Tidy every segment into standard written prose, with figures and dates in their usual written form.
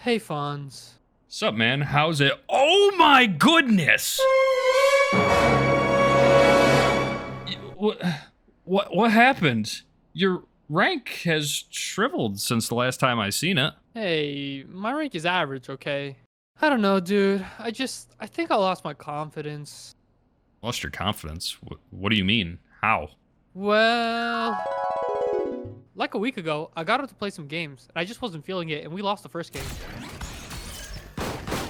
Hey, Fonz. Sup, man? How's it? Oh my goodness! What happened? Your rank has shriveled since the last time I seen it. Hey, my rank is average, okay? I don't know, dude. I think I lost my confidence. Lost your confidence? What do you mean? How? Well, like a week ago, I got up to play some games, and I just wasn't feeling it, and we lost the first game.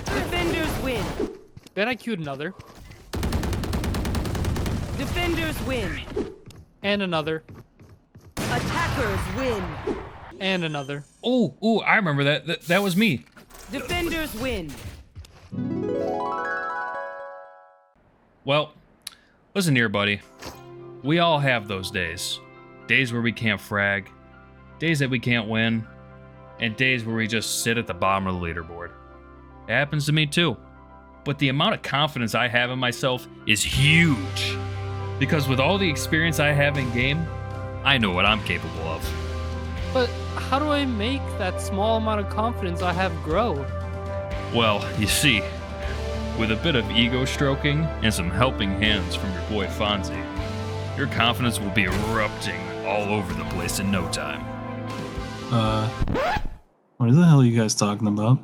Defenders win. Then I queued another. Defenders win. And another. Attackers win. And another. Oh, I remember that. That was me. Defenders win. Well, listen here, buddy. We all have those days. Days where we can't frag, days that we can't win, and days where we just sit at the bottom of the leaderboard. It happens to me too. But the amount of confidence I have in myself is huge. Because with all the experience I have in game, I know what I'm capable of. But how do I make that small amount of confidence I have grow? Well, you see, with a bit of ego stroking and some helping hands from your boy Fonzie, your confidence will be erupting all over the place in no time. What the hell are you guys talking about?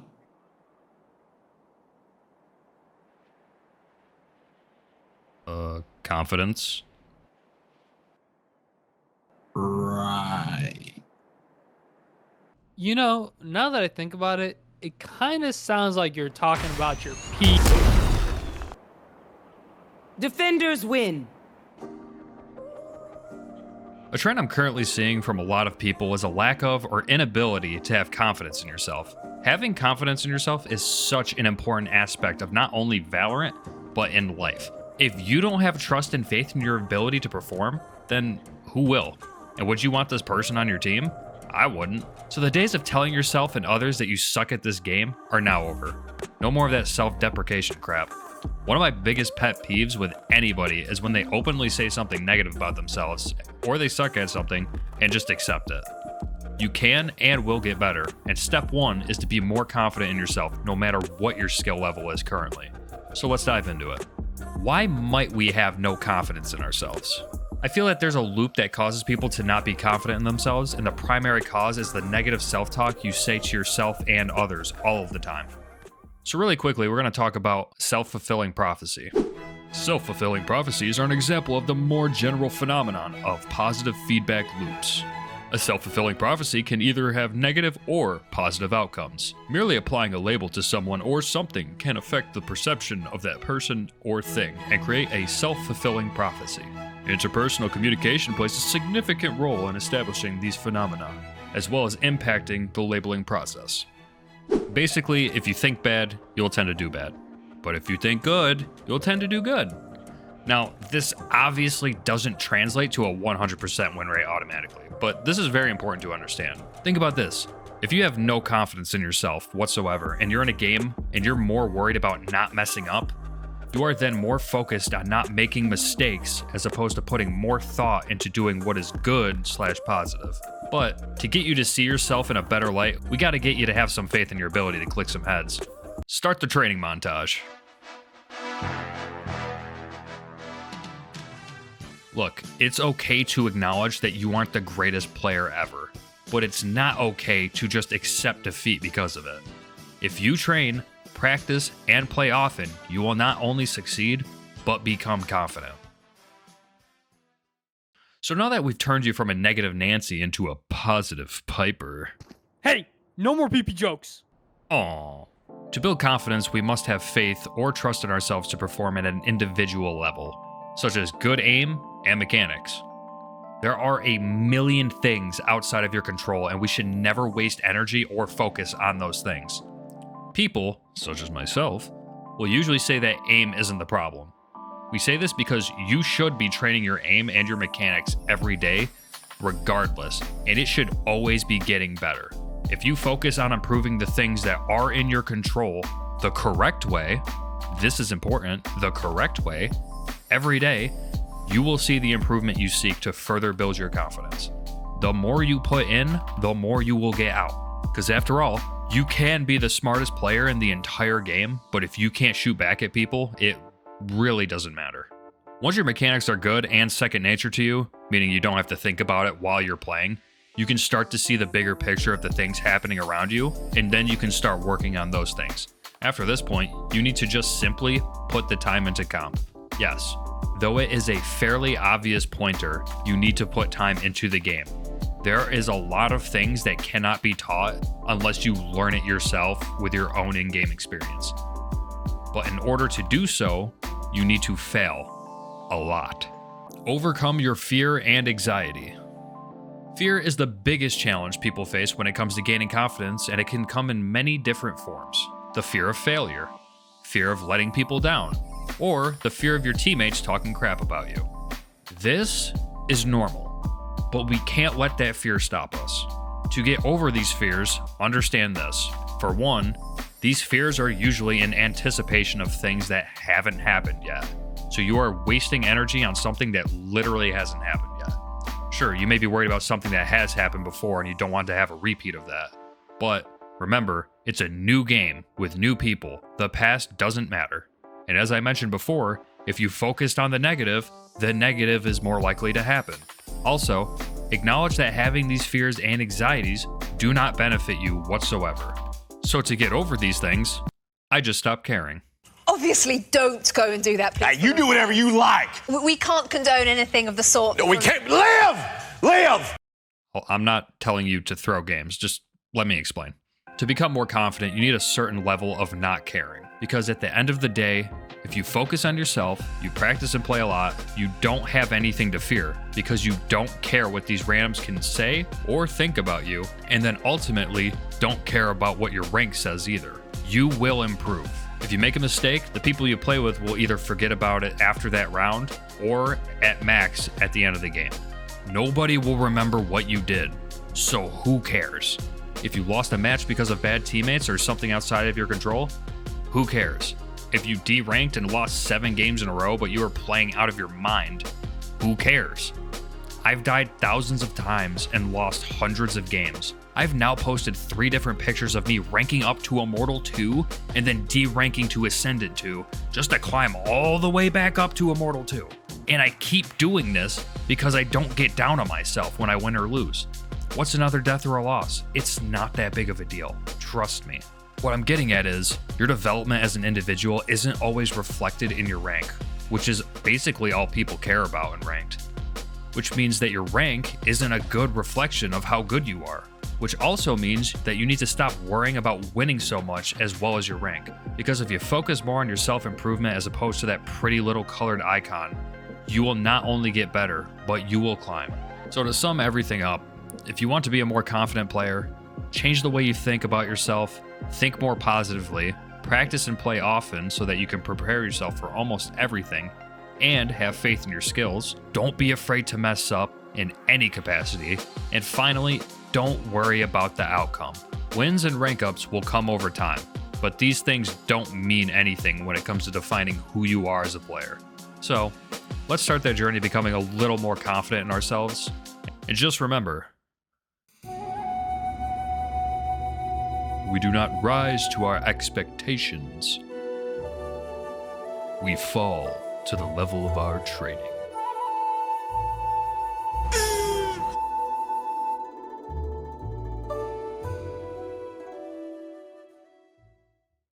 Confidence? Right. You know, now that I think about it, it kind of sounds like you're talking about your peak. Defenders win. A trend I'm currently seeing from a lot of people is a lack of or inability to have confidence in yourself. Having confidence in yourself is such an important aspect of not only Valorant, but in life. If you don't have trust and faith in your ability to perform, then who will? And would you want this person on your team? I wouldn't. So the days of telling yourself and others that you suck at this game are now over. No more of that self-deprecation crap. One of my biggest pet peeves with anybody is when they openly say something negative about themselves, or they suck at something, and just accept it. You can and will get better, and step one is to be more confident in yourself no matter what your skill level is currently. So let's dive into it. Why might we have no confidence in ourselves? I feel that there's a loop that causes people to not be confident in themselves, and the primary cause is the negative self-talk you say to yourself and others all of the time. So really quickly, we're going to talk about self-fulfilling prophecy. Self-fulfilling prophecies are an example of the more general phenomenon of positive feedback loops. A self-fulfilling prophecy can either have negative or positive outcomes. Merely applying a label to someone or something can affect the perception of that person or thing and create a self-fulfilling prophecy. Interpersonal communication plays a significant role in establishing these phenomena, as well as impacting the labeling process. Basically, if you think bad, you'll tend to do bad. But if you think good, you'll tend to do good. Now, this obviously doesn't translate to a 100% win rate automatically, but this is very important to understand. Think about this. If you have no confidence in yourself whatsoever, and you're in a game and you're more worried about not messing up, you are then more focused on not making mistakes as opposed to putting more thought into doing what is good/positive. But to get you to see yourself in a better light, we gotta get you to have some faith in your ability to click some heads. Start the training montage. Look, it's okay to acknowledge that you aren't the greatest player ever, but it's not okay to just accept defeat because of it. If you train, practice, and play often, you will not only succeed, but become confident. So now that we've turned you from a negative Nancy into a positive Piper. Hey, no more PP jokes. Aww. To build confidence, we must have faith or trust in ourselves to perform at an individual level, such as good aim and mechanics. There are a million things outside of your control, and we should never waste energy or focus on those things. People, such as myself, will usually say that aim isn't the problem. We say this because you should be training your aim and your mechanics every day, regardless, and it should always be getting better. If you focus on improving the things that are in your control the correct way, this is important, the correct way, every day, you will see the improvement you seek to further build your confidence. The more you put in, the more you will get out. Because after all, You can be the smartest player in the entire game, but if you can't shoot back at people, it really doesn't matter. Once your mechanics are good and second nature to you, meaning you don't have to think about it while you're playing, you can start to see the bigger picture of the things happening around you, and then you can start working on those things. After this point, you need to just simply put the time into comp. Yes, though it is a fairly obvious pointer, you need to put time into the game. There is a lot of things that cannot be taught unless you learn it yourself with your own in-game experience. But in order to do so, you need to fail a lot. Overcome your fear and anxiety. Fear is the biggest challenge people face when it comes to gaining confidence, and it can come in many different forms. The fear of failure, fear of letting people down, or the fear of your teammates talking crap about you. This is normal, but we can't let that fear stop us. To get over these fears, understand this. For one, these fears are usually in anticipation of things that haven't happened yet. So you are wasting energy on something that literally hasn't happened yet. Sure, you may be worried about something that has happened before and you don't want to have a repeat of that. But remember, it's a new game with new people. The past doesn't matter. And as I mentioned before, if you focused on the negative is more likely to happen. Also, acknowledge that having these fears and anxieties do not benefit you whatsoever. So to get over these things, I just stopped caring. Obviously, don't go and do that, please. Hey, you do whatever you like. We can't condone anything of the sort. No, we can't. Live! Well, I'm not telling you to throw games, just let me explain. To become more confident, you need a certain level of not caring. Because at the end of the day, if you focus on yourself, you practice and play a lot, you don't have anything to fear because you don't care what these randoms can say or think about you, and then ultimately don't care about what your rank says either. You will improve. If you make a mistake, the people you play with will either forget about it after that round or at max at the end of the game. Nobody will remember what you did, so who cares? If you lost a match because of bad teammates or something outside of your control, who cares? If you deranked and lost 7 games in a row but you were playing out of your mind, who cares? I've died thousands of times and lost hundreds of games. I've now posted 3 different pictures of me ranking up to Immortal 2 and then deranking to Ascendant 2 just to climb all the way back up to Immortal 2. And I keep doing this because I don't get down on myself when I win or lose. What's another death or a loss? It's not that big of a deal. Trust me. What I'm getting at is, your development as an individual isn't always reflected in your rank, which is basically all people care about in ranked. Which means that your rank isn't a good reflection of how good you are. Which also means that you need to stop worrying about winning so much as well as your rank. Because if you focus more on your self-improvement as opposed to that pretty little colored icon, you will not only get better, but you will climb. So to sum everything up, if you want to be a more confident player, change the way you think about yourself, think more positively, practice and play often so that you can prepare yourself for almost everything, and have faith in your skills. Don't be afraid to mess up in any capacity. And finally, don't worry about the outcome. Wins and rank ups will come over time, but these things don't mean anything when it comes to defining who you are as a player. So, let's start that journey becoming a little more confident in ourselves. And just remember, we do not rise to our expectations. We fall to the level of our training.